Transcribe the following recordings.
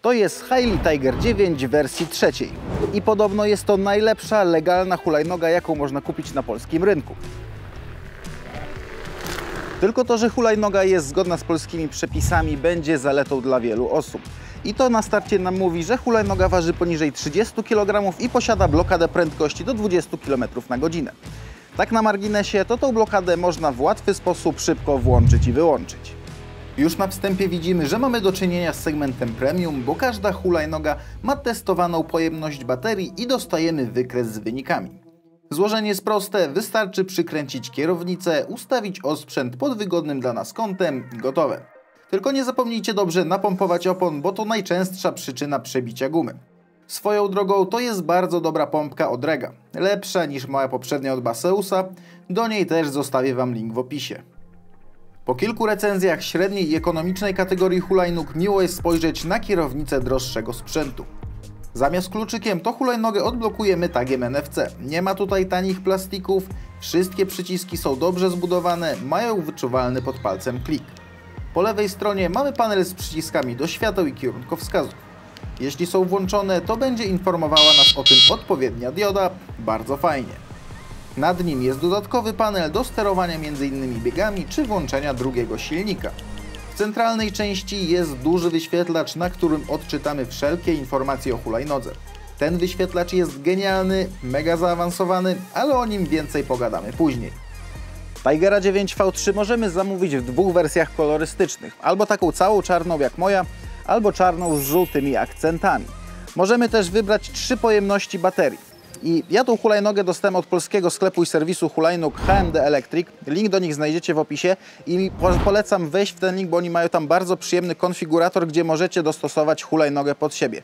To jest Hailey Tiger 9 w wersji trzeciej. I podobno jest to najlepsza legalna hulajnoga, jaką można kupić na polskim rynku. Tylko to, że hulajnoga jest zgodna z polskimi przepisami, będzie zaletą dla wielu osób. I to na starcie nam mówi, że hulajnoga waży poniżej 30 kg i posiada blokadę prędkości do 20 km na godzinę. Tak na marginesie, to tą blokadę można w łatwy sposób szybko włączyć i wyłączyć. Już na wstępie widzimy, że mamy do czynienia z segmentem premium, bo każda hulajnoga ma testowaną pojemność baterii i dostajemy wykres z wynikami. Złożenie jest proste, wystarczy przykręcić kierownicę, ustawić osprzęt pod wygodnym dla nas kątem i gotowe. Tylko nie zapomnijcie dobrze napompować opon, bo to najczęstsza przyczyna przebicia gumy. Swoją drogą to jest bardzo dobra pompka od Rega, lepsza niż moja poprzednia od Baseusa, do niej też zostawię Wam link w opisie. Po kilku recenzjach średniej i ekonomicznej kategorii hulajnóg miło jest spojrzeć na kierownicę droższego sprzętu. Zamiast kluczykiem to hulajnogę odblokujemy tagiem NFC. Nie ma tutaj tanich plastików, wszystkie przyciski są dobrze zbudowane, mają wyczuwalny pod palcem klik. Po lewej stronie mamy panel z przyciskami do świateł i kierunkowskazów. Jeśli są włączone, to będzie informowała nas o tym odpowiednia dioda, bardzo fajnie. Nad nim jest dodatkowy panel do sterowania m.in. biegami czy włączenia drugiego silnika. W centralnej części jest duży wyświetlacz, na którym odczytamy wszelkie informacje o hulajnodze. Ten wyświetlacz jest genialny, mega zaawansowany, ale o nim więcej pogadamy później. Tigera 9 V3 możemy zamówić w dwóch wersjach kolorystycznych, albo taką całą czarną jak moja, albo czarną z żółtymi akcentami. Możemy też wybrać 3 pojemności baterii. I ja tą hulajnogę dostałem od polskiego sklepu i serwisu hulajnóg HMD Electric. Link do nich znajdziecie w opisie i polecam wejść w ten link, bo oni mają tam bardzo przyjemny konfigurator, gdzie możecie dostosować hulajnogę pod siebie.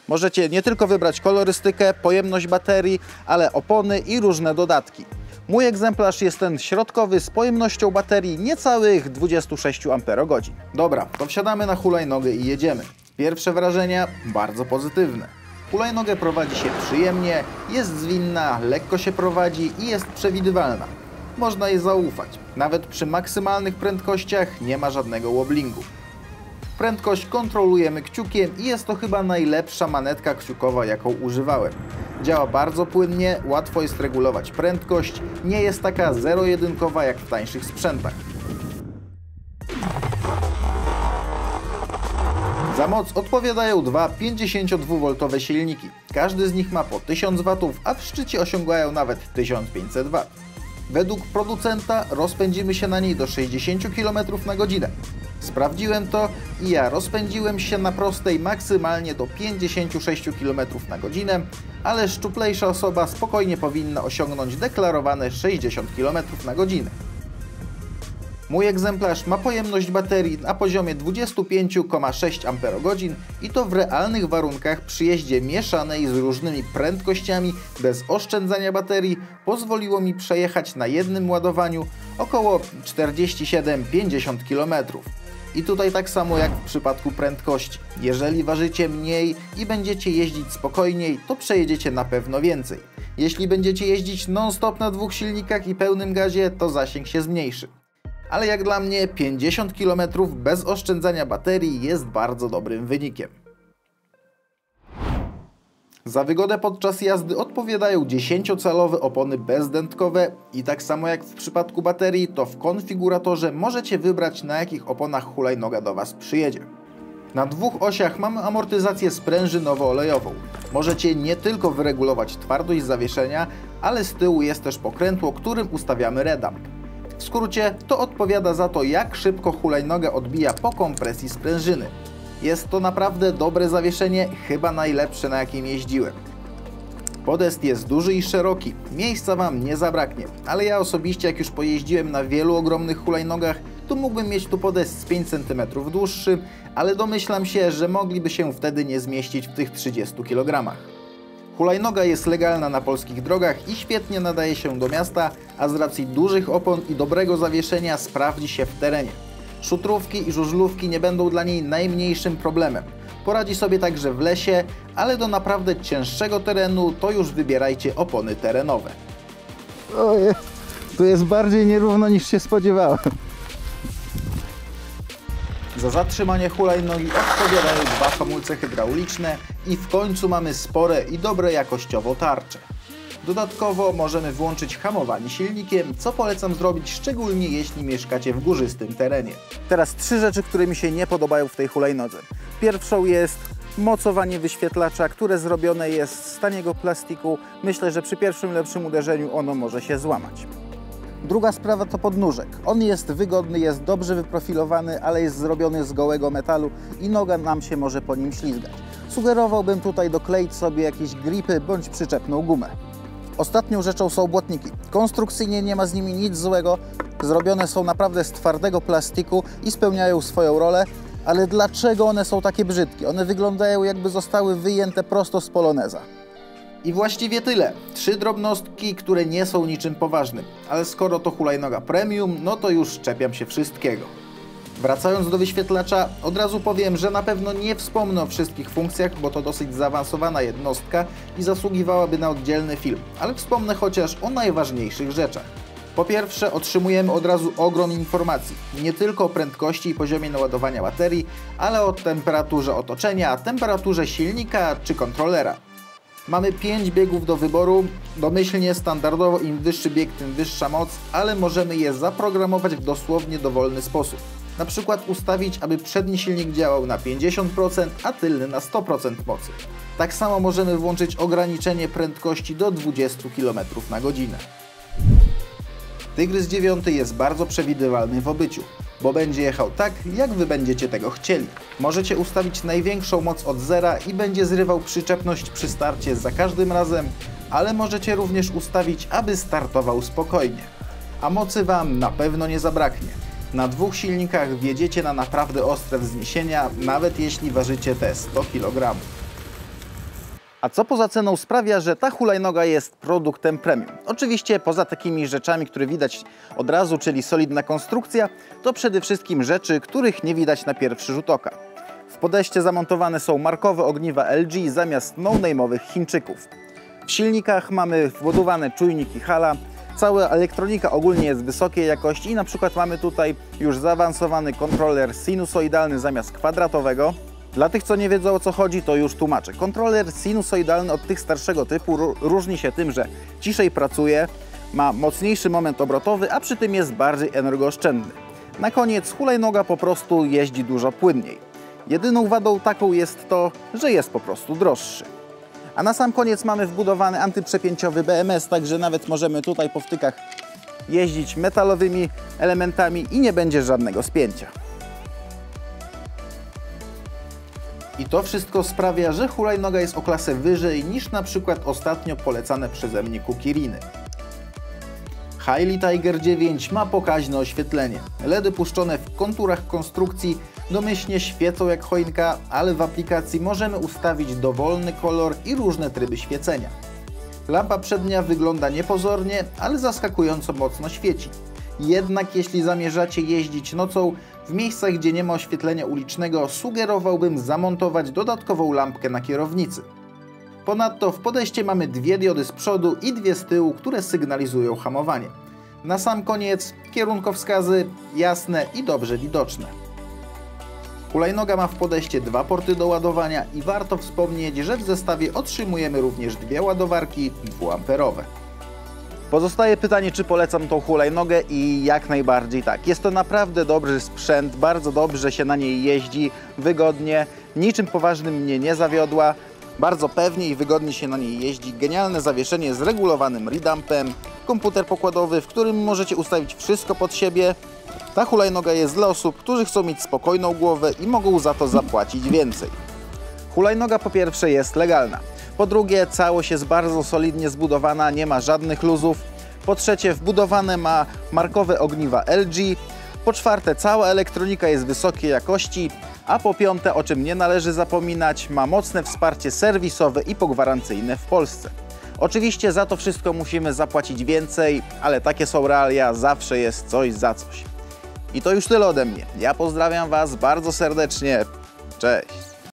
Możecie nie tylko wybrać kolorystykę, pojemność baterii, ale opony i różne dodatki. Mój egzemplarz jest ten środkowy z pojemnością baterii niecałych 26 Ah. Dobra, to wsiadamy na hulajnogę i jedziemy. Pierwsze wrażenia bardzo pozytywne. Hulajnogę prowadzi się przyjemnie, jest zwinna, lekko się prowadzi i jest przewidywalna. Można jej zaufać. Nawet przy maksymalnych prędkościach nie ma żadnego wobblingu. Prędkość kontrolujemy kciukiem i jest to chyba najlepsza manetka kciukowa, jaką używałem. Działa bardzo płynnie, łatwo jest regulować prędkość, nie jest taka zero-jedynkowa jak w tańszych sprzętach. Za moc odpowiadają dwa 52V silniki. Każdy z nich ma po 1000 W, a w szczycie osiągają nawet 1500 W. Według producenta rozpędzimy się na niej do 60 km na godzinę. Sprawdziłem to i ja rozpędziłem się na prostej maksymalnie do 56 km na godzinę, ale szczuplejsza osoba spokojnie powinna osiągnąć deklarowane 60 km na godzinę. Mój egzemplarz ma pojemność baterii na poziomie 25,6 Ah i to w realnych warunkach przy jeździe mieszanej z różnymi prędkościami bez oszczędzania baterii pozwoliło mi przejechać na jednym ładowaniu około 47-50 km. I tutaj tak samo jak w przypadku prędkości. Jeżeli ważycie mniej i będziecie jeździć spokojniej, to przejedziecie na pewno więcej. Jeśli będziecie jeździć non-stop na dwóch silnikach i pełnym gazie, to zasięg się zmniejszy. Ale jak dla mnie 50 km bez oszczędzania baterii jest bardzo dobrym wynikiem. Za wygodę podczas jazdy odpowiadają 10-calowe opony bezdętkowe i tak samo jak w przypadku baterii, to w konfiguratorze możecie wybrać, na jakich oponach hulajnoga do Was przyjedzie. Na dwóch osiach mamy amortyzację sprężynowo-olejową. Możecie nie tylko wyregulować twardość zawieszenia, ale z tyłu jest też pokrętło, którym ustawiamy redamp. W skrócie to odpowiada za to, jak szybko hulajnoga odbija po kompresji sprężyny. Jest to naprawdę dobre zawieszenie, chyba najlepsze, na jakim jeździłem. Podest jest duży i szeroki, miejsca Wam nie zabraknie, ale ja osobiście, jak już pojeździłem na wielu ogromnych hulajnogach, to mógłbym mieć tu podest z 5 cm dłuższy, ale domyślam się, że mogliby się wtedy nie zmieścić w tych 30 kg. Hulajnoga jest legalna na polskich drogach i świetnie nadaje się do miasta, a z racji dużych opon i dobrego zawieszenia sprawdzi się w terenie. Szutrówki i żużlówki nie będą dla niej najmniejszym problemem. Poradzi sobie także w lesie, ale do naprawdę cięższego terenu to już wybierajcie opony terenowe. Za zatrzymanie hulajnogi odpowiadają dwa hamulce hydrauliczne i w końcu mamy spore i dobre jakościowo tarcze. Dodatkowo możemy włączyć hamowanie silnikiem, co polecam zrobić szczególnie jeśli mieszkacie w górzystym terenie. Teraz trzy rzeczy, które mi się nie podobają w tej hulajnodze. Pierwszą jest mocowanie wyświetlacza, które zrobione jest z taniego plastiku. Myślę, że przy pierwszym lepszym uderzeniu ono może się złamać. Druga sprawa to podnóżek. On jest wygodny, jest dobrze wyprofilowany, ale jest zrobiony z gołego metalu i noga nam się może po nim ślizgać. Sugerowałbym tutaj dokleić sobie jakieś gripy bądź przyczepną gumę. Ostatnią rzeczą są błotniki. Konstrukcyjnie nie ma z nimi nic złego. Zrobione są naprawdę z twardego plastiku i spełniają swoją rolę. Ale dlaczego one są takie brzydkie? One wyglądają, jakby zostały wyjęte prosto z poloneza. I właściwie tyle. Trzy drobnostki, które nie są niczym poważnym. Ale skoro to hulajnoga premium, no to już czepiam się wszystkiego. Wracając do wyświetlacza, od razu powiem, że na pewno nie wspomnę o wszystkich funkcjach, bo to dosyć zaawansowana jednostka i zasługiwałaby na oddzielny film. Ale wspomnę chociaż o najważniejszych rzeczach. Po pierwsze, otrzymujemy od razu ogrom informacji. Nie tylko o prędkości i poziomie naładowania baterii, ale o temperaturze otoczenia, temperaturze silnika czy kontrolera. Mamy 5 biegów do wyboru, domyślnie standardowo im wyższy bieg, tym wyższa moc, ale możemy je zaprogramować w dosłownie dowolny sposób. Na przykład ustawić, aby przedni silnik działał na 50%, a tylny na 100% mocy. Tak samo możemy włączyć ograniczenie prędkości do 20 km/h. Tygrys 9 jest bardzo przewidywalny w obyciu, bo będzie jechał tak, jak Wy będziecie tego chcieli. Możecie ustawić największą moc od zera i będzie zrywał przyczepność przy starcie za każdym razem, ale możecie również ustawić, aby startował spokojnie. A mocy Wam na pewno nie zabraknie. Na dwóch silnikach wjedziecie na naprawdę ostre wzniesienia, nawet jeśli ważycie te 100 kg. A co poza ceną sprawia, że ta hulajnoga jest produktem premium? Oczywiście poza takimi rzeczami, które widać od razu, czyli solidna konstrukcja, to przede wszystkim rzeczy, których nie widać na pierwszy rzut oka. W podejście zamontowane są markowe ogniwa LG zamiast no-name'owych Chińczyków. W silnikach mamy wbudowane czujniki Hala. Cała elektronika ogólnie jest wysokiej jakości i na przykład mamy tutaj już zaawansowany kontroler sinusoidalny zamiast kwadratowego. Dla tych, co nie wiedzą, o co chodzi, to już tłumaczę. Kontroler sinusoidalny od tych starszego typu różni się tym, że ciszej pracuje, ma mocniejszy moment obrotowy, a przy tym jest bardziej energooszczędny. Na koniec hulajnoga po prostu jeździ dużo płynniej. Jedyną wadą taką jest to, że jest po prostu droższy. A na sam koniec mamy wbudowany antyprzepięciowy BMS, także nawet możemy tutaj po wtykach jeździć metalowymi elementami i nie będzie żadnego spięcia. I to wszystko sprawia, że hulajnoga jest o klasę wyżej niż na przykład ostatnio polecane przeze mnie Kukiriny. Hailey Tiger 9 ma pokaźne oświetlenie. LEDy puszczone w konturach konstrukcji domyślnie świecą jak choinka, ale w aplikacji możemy ustawić dowolny kolor i różne tryby świecenia. Lampa przednia wygląda niepozornie, ale zaskakująco mocno świeci. Jednak jeśli zamierzacie jeździć nocą, w miejscach, gdzie nie ma oświetlenia ulicznego, sugerowałbym zamontować dodatkową lampkę na kierownicy. Ponadto w podejście mamy dwie diody z przodu i dwie z tyłu, które sygnalizują hamowanie. Na sam koniec kierunkowskazy jasne i dobrze widoczne. Hulajnoga ma w podejście dwa porty do ładowania i warto wspomnieć, że w zestawie otrzymujemy również dwie ładowarki 2-amperowe. Pozostaje pytanie, czy polecam tą hulajnogę i jak najbardziej tak. Jest to naprawdę dobry sprzęt, bardzo dobrze się na niej jeździ, wygodnie, niczym poważnym mnie nie zawiodła. Bardzo pewnie i wygodnie się na niej jeździ. Genialne zawieszenie z regulowanym redampem, komputer pokładowy, w którym możecie ustawić wszystko pod siebie. Ta hulajnoga jest dla osób, którzy chcą mieć spokojną głowę i mogą za to zapłacić więcej. Hulajnoga po pierwsze jest legalna. Po drugie, całość jest bardzo solidnie zbudowana, nie ma żadnych luzów. Po trzecie, wbudowane ma markowe ogniwa LG. Po czwarte, cała elektronika jest wysokiej jakości. A po piąte, o czym nie należy zapominać, ma mocne wsparcie serwisowe i pogwarancyjne w Polsce. Oczywiście za to wszystko musimy zapłacić więcej, ale takie są realia, zawsze jest coś za coś. I to już tyle ode mnie. Ja pozdrawiam Was bardzo serdecznie. Cześć!